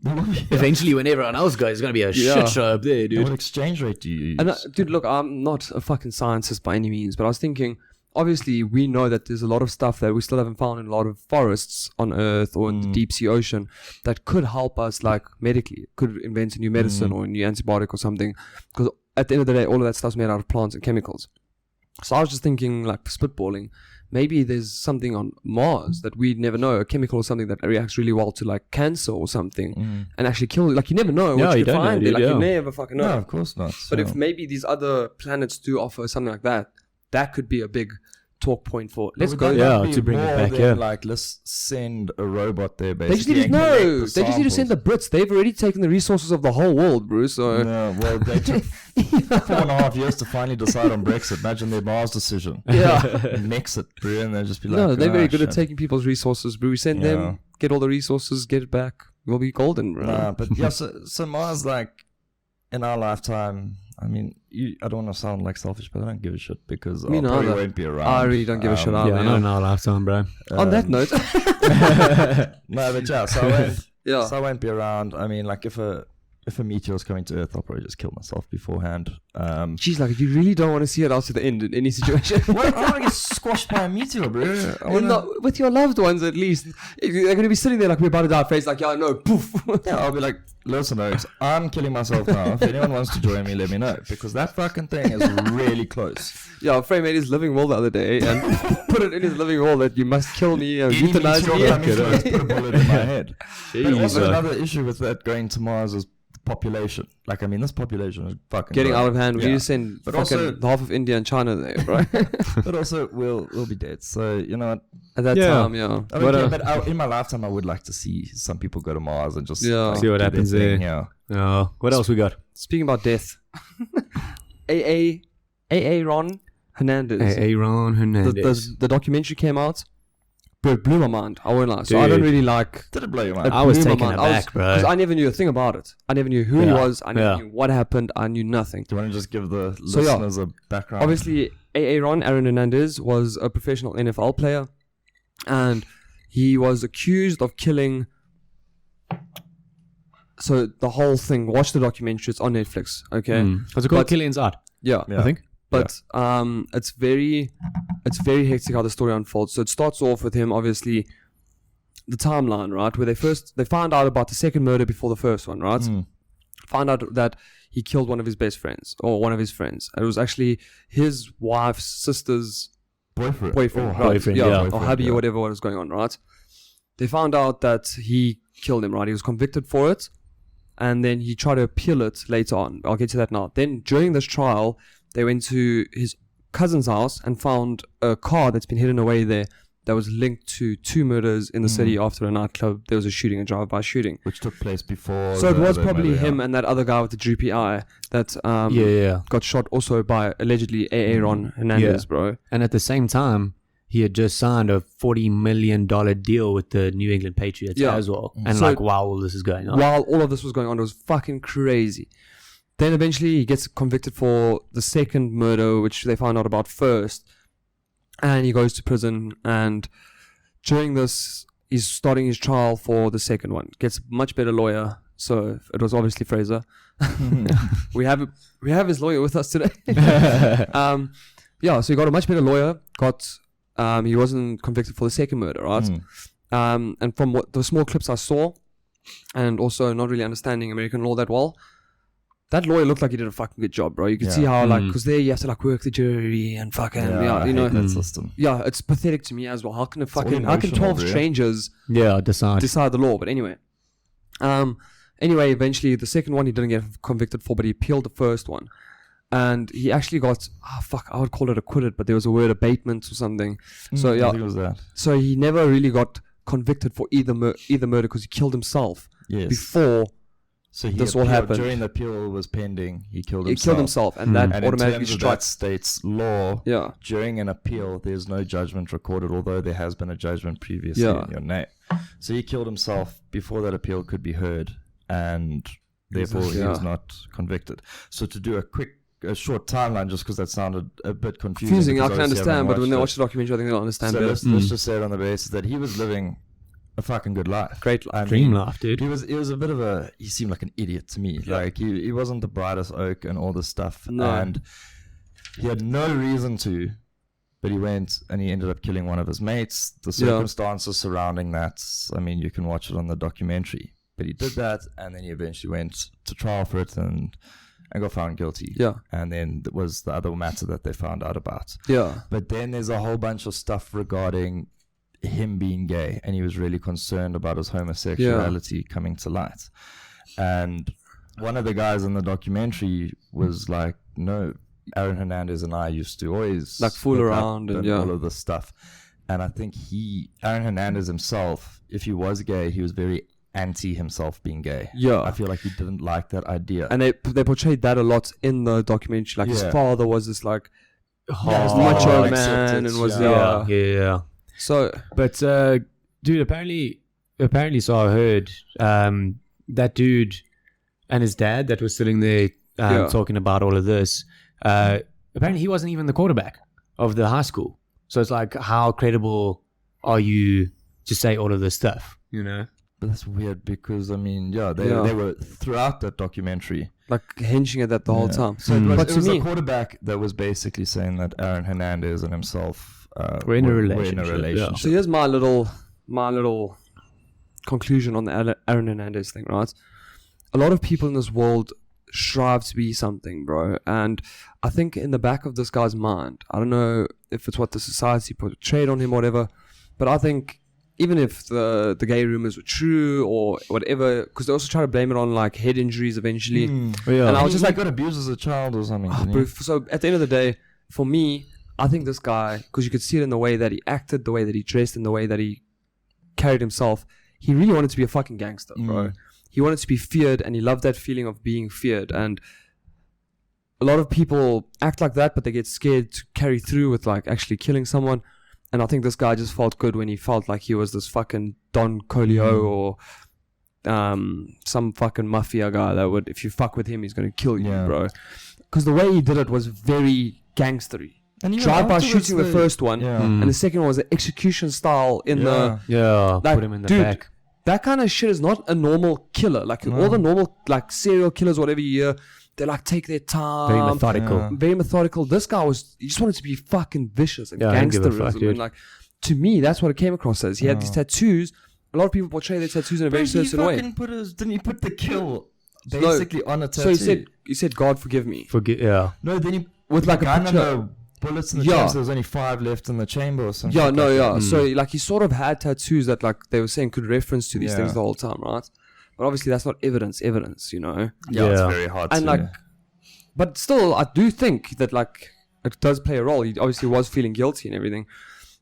eventually when everyone else goes, it's going to be a shit show up there, dude. What exchange rate do you use? And dude, look, I'm not a fucking scientist by any means, but I was thinking, obviously, we know that there's a lot of stuff that we still haven't found in a lot of forests on Earth or in the deep sea ocean that could help us, like, medically. Could invent a new medicine or a new antibiotic or something. Because at the end of the day, all of that stuff's made out of plants and chemicals. So I was just thinking, like, spitballing, maybe there's something on Mars that we never know, a chemical or something that reacts really well to, like, cancer or something, and actually kill, like, you never know what you can find there. Like, you never fucking know. No, of course not. But if maybe these other planets do offer something like that, that could be a big talk point for. Let's go. Yeah, to bring it back. Like, let's send a robot there. Basically, they just need they just need to send the Brits. They've already taken the resources of the whole world, Bruce. So well, they took 4.5 years to finally decide on Brexit. Imagine their Mars decision. Yeah, mix it, bro, and they'll just be like, no, they're very good at taking people's resources, bro. We send them, get all the resources, get it back. We'll be golden, bro. Nah, but yeah, so Mars, like, in our lifetime, I mean, I don't want to sound like selfish, but I don't give a shit because I probably won't be around. I really don't give a shit either. Yeah, not in our lifetime, bro. On that note. No, but yeah, so I won't be around. I mean, like, if a meteor is coming to Earth, I'll probably just kill myself beforehand. She's like, you really don't want to see it out to the end in any situation. Well, I want to get squashed by a meteor, bro. With your loved ones, at least. They're going to be sitting there like we're about to die. Face like, yeah, no, poof. Yeah, I'll be like, listen, Oaks, I'm killing myself now. If anyone wants to join me, let me know. Because that fucking thing is really close. Yeah, Frey made his living will the other day and put it in his living will that you must kill me or euthanize me. Put a bullet in my head. But also another issue with that going to Mars is population. Like, I mean, this population is fucking getting out of hand. We need to send fucking half of India and China there, right? But also, we'll be dead. So, you know what? At that time, I don't care, but in my lifetime, I would like to see some people go to Mars and just like, see what happens there. Yeah. What else we got? Speaking about death, Ron Hernandez. Ron Hernandez. The documentary came out. But it blew my mind. I won't lie. So I don't really like. Did it blow your mind? I was taken aback, bro. Because I never knew a thing about it. I never knew who he was. I never knew what happened. I knew nothing. Do you want to just give the listeners a background? Obviously, Aaron Hernandez was a professional NFL player, and he was accused of killing. So the whole thing. Watch the documentary. It's on Netflix. Okay. Was it called Killing Inside? Yeah, I think. But it's very hectic how the story unfolds. So it starts off with him, obviously, the timeline, right? Where they found out about the second murder before the first one, right? Found out that he killed one of his best friends or one of his friends. It was actually his wife's sister's boyfriend, right? Or hubby, whatever was going on, right? They found out that he killed him, right? He was convicted for it, and then he tried to appeal it later on. I'll get to that now. Then during this trial, they went to his cousin's house and found a car that's been hidden away there that was linked to 2 murders in the city after a nightclub. There was a shooting, a drive-by shooting. Which took place before. So it was probably him and that other guy with the droopy eye that got shot also by allegedly Aaron Hernandez, bro. And at the same time, he had just signed a $40 million deal with the New England Patriots as well. And so, while all this is going on. While all of this was going on, it was fucking crazy. Then eventually he gets convicted for the second murder, which they found out about first. And he goes to prison. And during this, he's starting his trial for the second one. Gets a much better lawyer. So it was obviously Fraser. we have his lawyer with us today. So he got a much better lawyer. He wasn't convicted for the second murder, right? And from what the small clips I saw, and also not really understanding American law that well, that lawyer looked like he did a fucking good job, bro. You could see how, like, because there you have to, like, work the jury and fucking, you know. That system. Yeah, it's pathetic to me as well. How can 12 strangers decide the law? But anyway. Eventually, the second one he didn't get convicted for, but he appealed the first one. And he actually got, I would call it acquitted, but there was a word abatement or something. So, I think it was that. So he never really got convicted for either murder because he killed himself before. So this all happened during the appeal was pending. He killed himself, and that automatically strikes state's law. Yeah. During an appeal, there's no judgment recorded, although there has been a judgment previously in your name. So he killed himself before that appeal could be heard, and therefore he was not convicted. So to do a short timeline, just because that sounded a bit confusing. I can understand, but when they watch the documentary, I think they'll understand better. Let's just say it on the basis that he was living a fucking good life. Great life. Dream life, dude. He was a bit of he seemed like an idiot to me. Yeah. Like he wasn't the brightest oak and all this stuff. No. And he had no reason to, but he went and he ended up killing one of his mates. The circumstances surrounding that, I mean, you can watch it on the documentary. But he did that, and then he eventually went to trial for it and got found guilty. Yeah. And then there was the other matter that they found out about. Yeah. But then there's a whole bunch of stuff regarding him being gay, and he was really concerned about his homosexuality coming to light. And one of the guys in the documentary was like, no, Aaron Hernandez and I used to always like fool around and all of this stuff. And I think Aaron Hernandez himself, if he was gay, he was very anti himself being gay. Yeah. I feel like he didn't like that idea. And they portrayed that a lot in the documentary. Like his father was this like macho man and was yeah. So, but dude, apparently, so I heard that dude and his dad that was sitting there talking about all of this. Apparently, he wasn't even the quarterback of the high school. So it's like, how credible are you to say all of this stuff? You know, but that's weird because I mean, they were throughout that documentary like hinging at that the whole time. So it was a quarterback that was basically saying that Aaron Hernandez and himself. We're in a relationship. Yeah. So here's my little conclusion on the Aaron Hernandez thing, right? A lot of people in this world strive to be something, bro. And I think in the back of this guy's mind, I don't know if it's what the society portrayed on him or whatever, but I think even if the gay rumors were true or whatever, because they also try to blame it on like head injuries eventually. And I was just like, got abused as a child or something. Bro, so at the end of the day, for me, I think this guy, because you could see it in the way that he acted, the way that he dressed, and the way that he carried himself, he really wanted to be a fucking gangster, bro. He wanted to be feared, and he loved that feeling of being feared. And a lot of people act like that, but they get scared to carry through with like actually killing someone. And I think this guy just felt good when he felt like he was this fucking Don Corleone or some fucking mafia guy that would, if you fuck with him, he's going to kill you, bro. Because the way he did it was very gangstery. And drive-by shooting the first one, and the second one was an execution style in the like, put him in the back. That kind of shit is not a normal killer. Like all the normal like serial killers, whatever you hear, they like take their time, very methodical. This guy he just wanted to be fucking vicious and gangsterism. And like to me, that's what it came across as. He had these tattoos. A lot of people portray their tattoos in a very certain way. Didn't he put the kill basically on a tattoo? So he said, "God forgive me." No, then he with like a picture. Bullets in the chamber. There was only 5 left in the chamber or something. So like he sort of had tattoos that like they were saying could reference to these things the whole time, right? But obviously that's not evidence, you know. It's very hard and to but still I do think that like it does play a role. He obviously was feeling guilty and everything.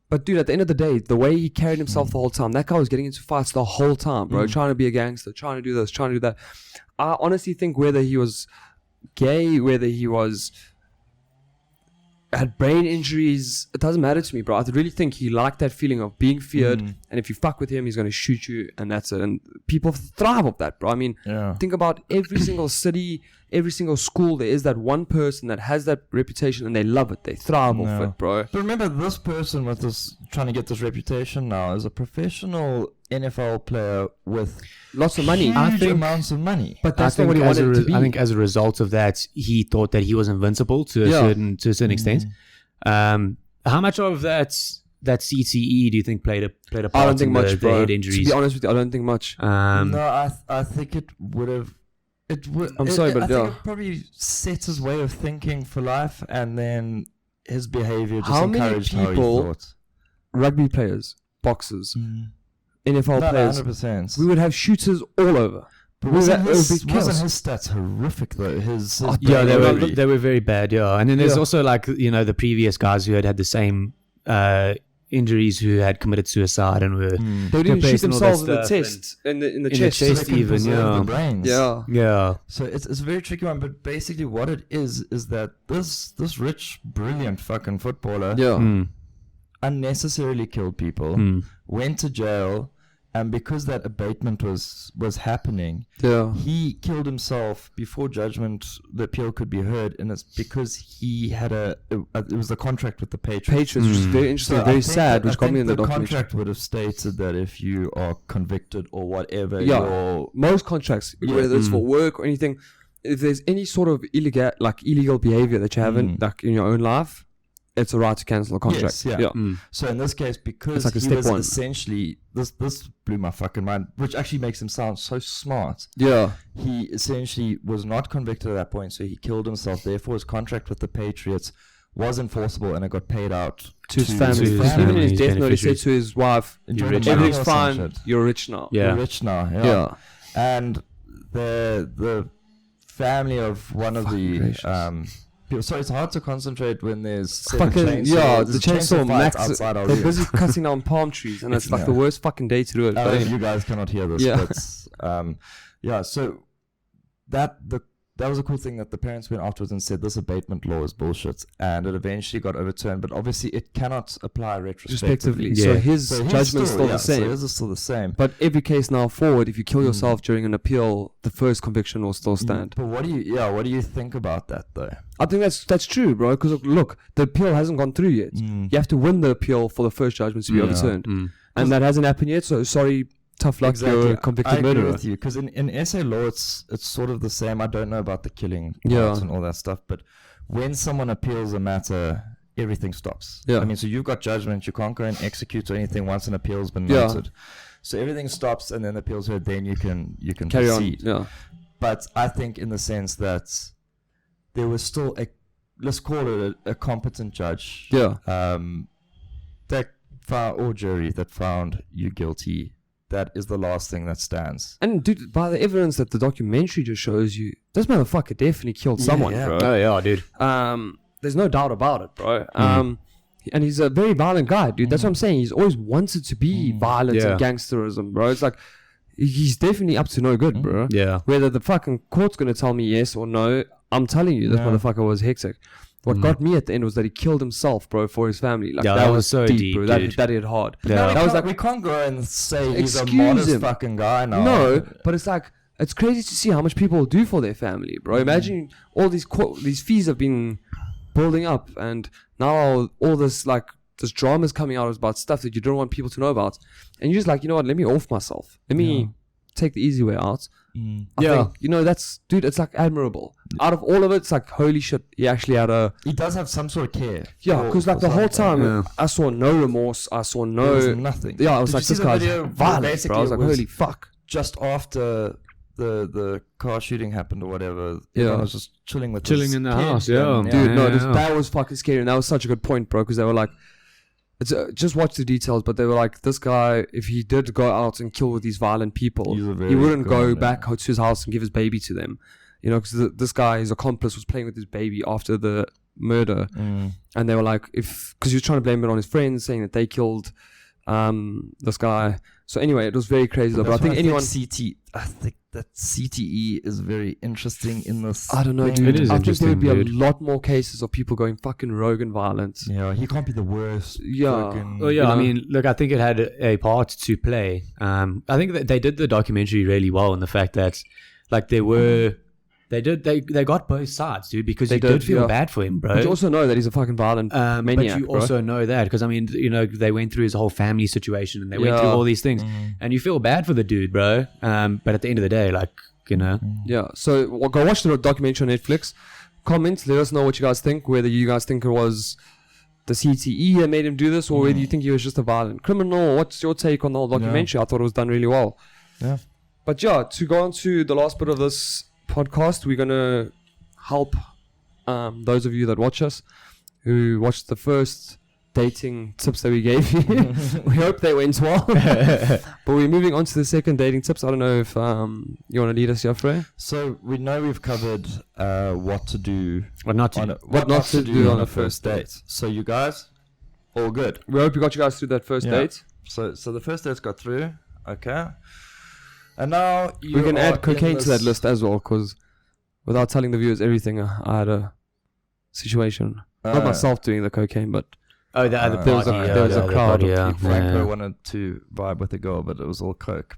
But dude, at the end of the day, the way he carried himself the whole time, that guy was getting into fights the whole time, bro, trying to be a gangster, trying to do this, trying to do that. I honestly think whether he was gay, whether he had brain injuries, it doesn't matter to me, bro. I really think he liked that feeling of being feared, and if you fuck with him, he's going to shoot you, and that's it. And people thrive off that, bro. I mean, think about every single city, every single school, there is that one person that has that reputation, and they love it. They thrive off it, bro. But remember, this person with this trying to get this reputation now is a professional NFL player with lots of money. Huge amounts of money. But that's not what he wanted to be. I think as a result of that, he thought that he was invincible to a certain extent. How much of that CTE do you think played a part? I don't think much, the bro. head injuries? To be honest with you, I don't think much. No, I think it would have. It would. I'm sorry, but I think it probably set his way of thinking for life, and then his behavior just encouraged how he thought. Rugby players, boxers, NFL players, 100%. we would have shooters all over. But wasn't his stats horrific though? They were very bad. Yeah, and then there's also like the previous guys who had the same injuries who had committed suicide and were they didn't shoot themselves in the chest, in the chest, so even, the brains. Yeah. So it's a very tricky one, but basically what it is that this rich, brilliant fucking footballer unnecessarily killed people, went to jail, and because that abatement was happening, he killed himself before the appeal could be heard, and it's because he had it was a contract with the Patriots, which is very interesting, very sad, which got me in the documentary. The contract would have stated that if you are convicted or whatever, most contracts, whether it's for work or anything, if there's any sort of illegal behavior that you haven't like in your own life, it's a right to cancel a contract. Yes, So in this case, because he was essentially, this blew my fucking mind, which actually makes him sound so smart. Yeah. He essentially was not convicted at that point, so he killed himself. Therefore, his contract with the Patriots was enforceable, and it got paid out to his family. Even in his death note, he said to his wife, everything's fine, you're rich now. You're rich now, yeah. And the family of one of the... So it's hard to concentrate when there's fucking the chainsaw max outside. They're busy cutting down palm trees, and it's like the worst fucking day to do it. You guys cannot hear this. But, so that was a cool thing that the parents went afterwards and said this abatement law is bullshit, and it eventually got overturned. But obviously, it cannot apply retrospectively. So his judgment's still the same. So his is still the same. But every case now forward, if you kill yourself during an appeal, the first conviction will still stand. But what do you think about that though? I think that's true, bro. Because look, the appeal hasn't gone through yet. You have to win the appeal for the first judgment to be overturned, and that hasn't happened yet. So sorry. Tough luck, you're a convicted murderer. I agree with you, because in SA law, it's sort of the same. I don't know about the killing part and all that stuff, but when someone appeals a matter, everything stops. I mean, so you've got judgment, you can't go and execute or anything once an appeal's been noted. So everything stops, and then the appeal's heard, then you can carry proceed. On. But I think in the sense that there was still let's call it a competent judge. That or jury that found you guilty. That is the last thing that stands. And dude, by the evidence that the documentary just shows you, this motherfucker definitely killed someone, bro. Oh yeah, dude. There's no doubt about it, bro. And he's a very violent guy, dude. That's what I'm saying. He's always wanted to be violent and gangsterism, bro. It's like he's definitely up to no good, bro. Yeah. Whether the fucking court's gonna tell me yes or no, I'm telling you, this motherfucker was hectic. What got me at the end was that he killed himself, bro, for his family. Like that was so deep, bro. That hit hard. That was like, we can't go and say he's a modest fucking guy now. No, but it's like, it's crazy to see how much people do for their family, bro. Imagine all these fees have been building up, and now all this this drama is coming out about stuff that you don't want people to know about, and you're just like, you know what? Let me off myself. Let me take the easy way out. I think, that's, dude, it's like admirable. Out of all of it, it's like, holy shit, he actually he does have some sort of care. Yeah, because like the whole time, I saw no remorse, I saw nothing. Yeah, I was like, this guy's violent, bro. I was like, holy fuck. Just after the car shooting happened or whatever, I was just chilling in the house, dude, that was fucking scary, and that was such a good point, bro, because they were like, just watch the details, but they were like, this guy, if he did go out and kill with these violent people, he wouldn't go back to his house and give his baby to them, because this guy, his accomplice, was playing with his baby after the murder, and they were like, because he was trying to blame it on his friends, saying that they killed this guy. So anyway, it was very crazy, but I think I think that CTE is very interesting in this. I don't know, dude. I think there would be a lot more cases of people going fucking rogue and violent. Yeah, he can't be the worst. I mean, look, I think it had a part to play. I think that they did the documentary really well in the fact that, like, they got both sides, dude, because you did feel bad for him, bro. But you also know that he's a fucking violent maniac, but you also know that, because, I mean, they went through his whole family situation, and they went through all these things, and you feel bad for the dude, bro. But at the end of the day, like, Yeah, so go watch the documentary on Netflix. Comment, let us know what you guys think, whether you guys think it was the CTE that made him do this, or whether you think he was just a violent criminal. What's your take on the whole documentary? I thought it was done really well. Yeah. But to go on to the last bit of this podcast, we're gonna help those of you that watch us, who watched the first dating tips that we gave you. We hope they went well. But we're moving on to the second dating tips. I don't know if you want to lead us here, Frey? So we know we've covered what to do, what not to do on a first date. So you guys, all good. We hope you got you guys through that first date. So the first date's got through. Okay. And now we can add cocaine to that list as well, because without telling the viewers everything, I had a situation. Not myself doing the cocaine, but the other there was a crowd of people. Franco wanted to vibe with a girl, but it was all coke.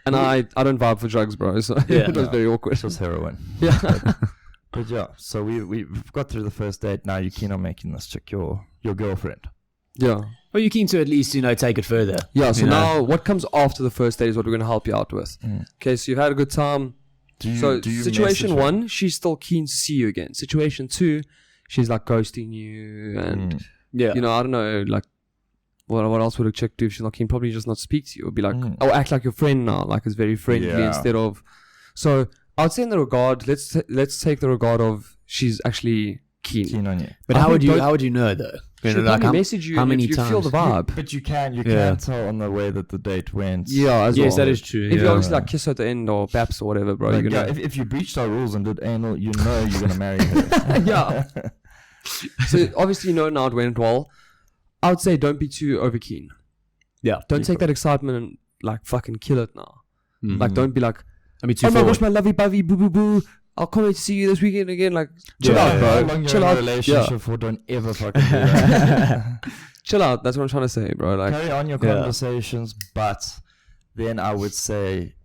And I don't vibe for drugs, bro. So it was very awkward. It was heroin. Yeah. But yeah, so we've got through the first date. Now you're keen on making this chick your girlfriend. Yeah. Well, you're keen to at least, take it further. Yeah, so now what comes after the first date is what we're going to help you out with. Okay, so you've had a good time. So situation 1, she's still keen to see you again. Situation 2, she's like ghosting you and, I don't know, like, what else would a chick do if she's not keen? Probably just not speak to you. Or be like, act like your friend now, like it's very friendly instead of... So I'd say in the regard, let's take the regard of she's actually keen on you. But how would you know though? She'll probably message you how many if you times? feel the vibe. But you can tell on the way that the date went. Yeah, as well. Yes, that is true. If you obviously like kiss her at the end or baps or whatever, bro. Like, if you breached our rules and did anal, you're gonna marry her. Yeah. So obviously now it went well. I would say don't be too over keen. Yeah. Don't take that excitement and like fucking kill it now. Like don't be like, too my gosh, my lovey bovey boo boo boo. I'll come to see you this weekend again. Like, chill out, bro. How long chill you're in out. a relationship for, don't ever fucking do that. Chill out. That's what I'm trying to say, bro. Like, carry on your conversations, but then I would say,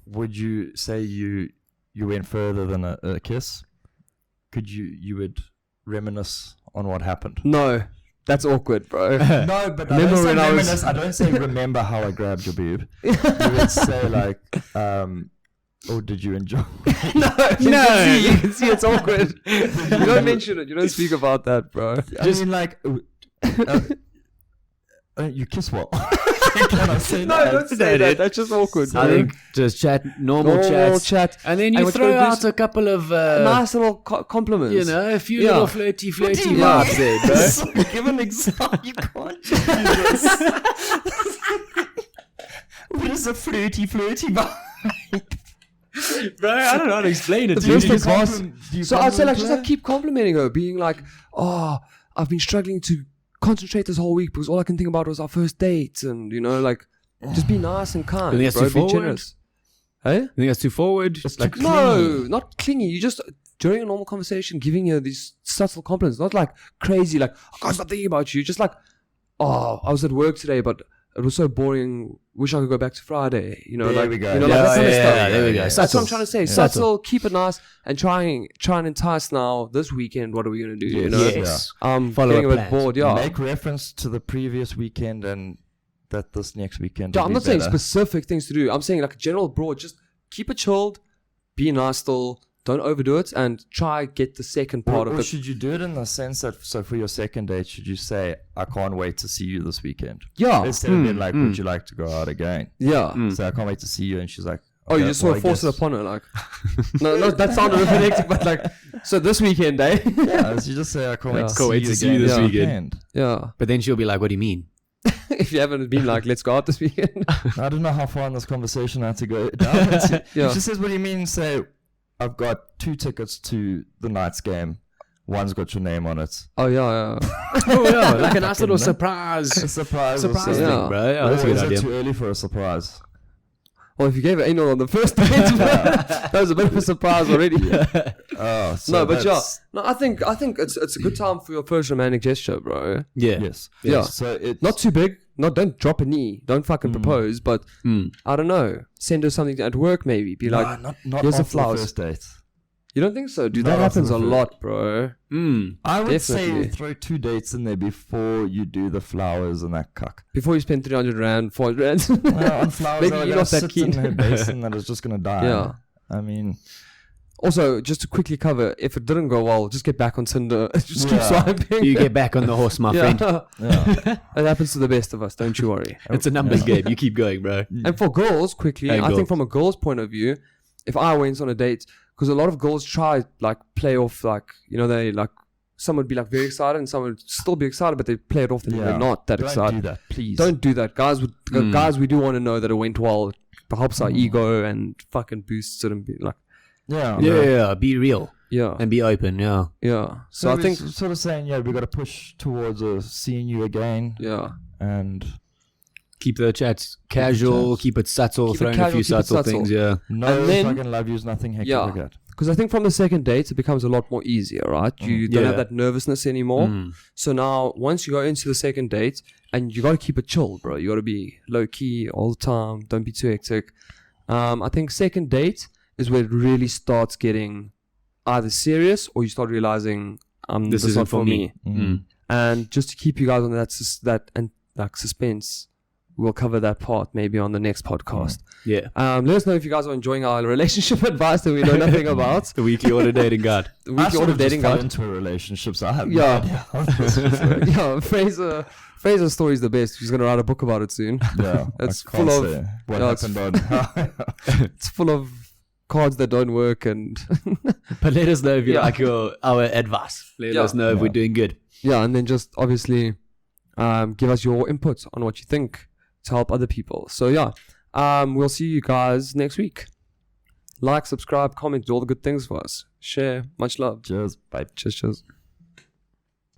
would you say you went further than a kiss? Could you would reminisce on what happened? No. That's awkward, bro. No, but I don't say remember how I grabbed your boob. You would say like, oh, did you enjoy? No, you can see it's awkward. You don't mention it. You don't speak about that, bro. I mean, like, you kiss well. Can I say no, don't say that. That's just awkward, bro. I think just normal chat. And then you throw out a couple of... nice little compliments. A few little flirty vibes there, bro. So give an example. You can't do this. What is a flirty vibe? Bro, I don't know how to explain it. So I'd say like just like keep complimenting her, being like, oh, I've been struggling to concentrate this whole week because all I can think about was our first date, and like just be nice and kind. You think that's too forward? Be generous. Hey? You think that's too forward? Just like no, not clingy. You just during a normal conversation giving her these subtle compliments, not like crazy, like I can't stop thinking about you. Just like, oh, I was at work today, but it was so boring. Wish I could go back to Friday. There like, we go. Like that kind of stuff. There we go. That's what I'm trying to say. Subtle, keep it nice, and try and entice. Now this weekend, what are we gonna do? Yes. Follow getting a bit bored. Yeah. Make reference to the previous weekend and that this next weekend. Yeah, I'm not saying specific things to do. I'm saying like a general broad. Just keep it chilled, be nice still. Don't overdo it, and try get the second part of it. Or should you do it in the sense that, so for your second date, should you say, I can't wait to see you this weekend? Yeah. Instead of being like, would you like to go out again? Yeah. So I can't wait to see you, and she's like, okay, you just sort of force it upon her, like. no, that sounded a bit hectic, but like, so this weekend, eh? Yeah, so you just say, I can't wait to see you this weekend. Yeah. But then she'll be like, what do you mean? If you haven't been like, let's go out this weekend. I don't know how far in this conversation I had to go down. Yeah. She says, what do you mean? Say, I've got 2 tickets to the Knights game. One's got your name on it. Oh, yeah. Oh, yeah. Like a nice little surprise. A surprise thing, yeah. bro. Yeah, that's a good idea. Too early for a surprise. Well, if you gave it anal on the first date, that was a bit of a surprise already. Oh, so no, but yeah. No, I think it's a good time for your first romantic gesture, bro. Yeah. Yes. Yeah. So it's not too big. Don't drop a knee. Don't fucking propose. But I don't know. Send her something at work, maybe. Be like, not here's the after flowers. The first date. You don't think so, dude? Not That happens a after the lot, bro. I would Definitely. say throw 2 dates in there before you do the flowers and that cuck. Before you spend 300 rand, 400 rand. Well, on flowers, Maybe you're not that keen. in her basin that is just gonna die. Yeah. I mean, also, just to quickly cover, if it didn't go well, just get back on Tinder. Just keep swiping. You get back on the horse, my friend. Yeah. It happens to the best of us, don't you worry. It's a numbers game. You keep going, bro. And for girls, quickly, I think from a girl's point of view, if I went on a date, because a lot of girls try, like, play off, like, they, like, some would be, like, very excited and some would still be excited, but they play it off that they're not that excited. Don't do that, please. Don't do that. Guys, we do want to know that it went well. It helps our ego and fucking boosts it and be like, Yeah. Be real. Yeah. And be open. Yeah. Yeah. So I think sort of saying, we got to push towards seeing you again. Yeah. And keep the chats casual, keep it subtle, throw in a few subtle things. Yeah. No fucking love yous, nothing hectic like that. Because I think from the second date, it becomes a lot more easier, right? You don't have that nervousness anymore. So now, once you go into the second date, and you got to keep it chill, bro. You got to be low-key all the time. Don't be too hectic. I think second date is where it really starts getting either serious or you start realizing, this is not for me. And just to keep you guys on that suspense, we'll cover that part maybe on the next podcast. Yeah. Let us know if you guys are enjoying our relationship advice that we know nothing about. The weekly order dating guide. The weekly order dating guide. Into a relationship, so I have no idea. Fraser's story is the best. He's gonna write a book about it soon. Yeah. It's full of what happened on. It's full of cards that don't work and. But let us know if you like our advice. Let us know if we're doing good. Yeah, and then just obviously, give us your input on what you think to help other people. So we'll see you guys next week. Like, subscribe, comment, do all the good things for us. Share. Much love. Cheers. Bye. Cheers.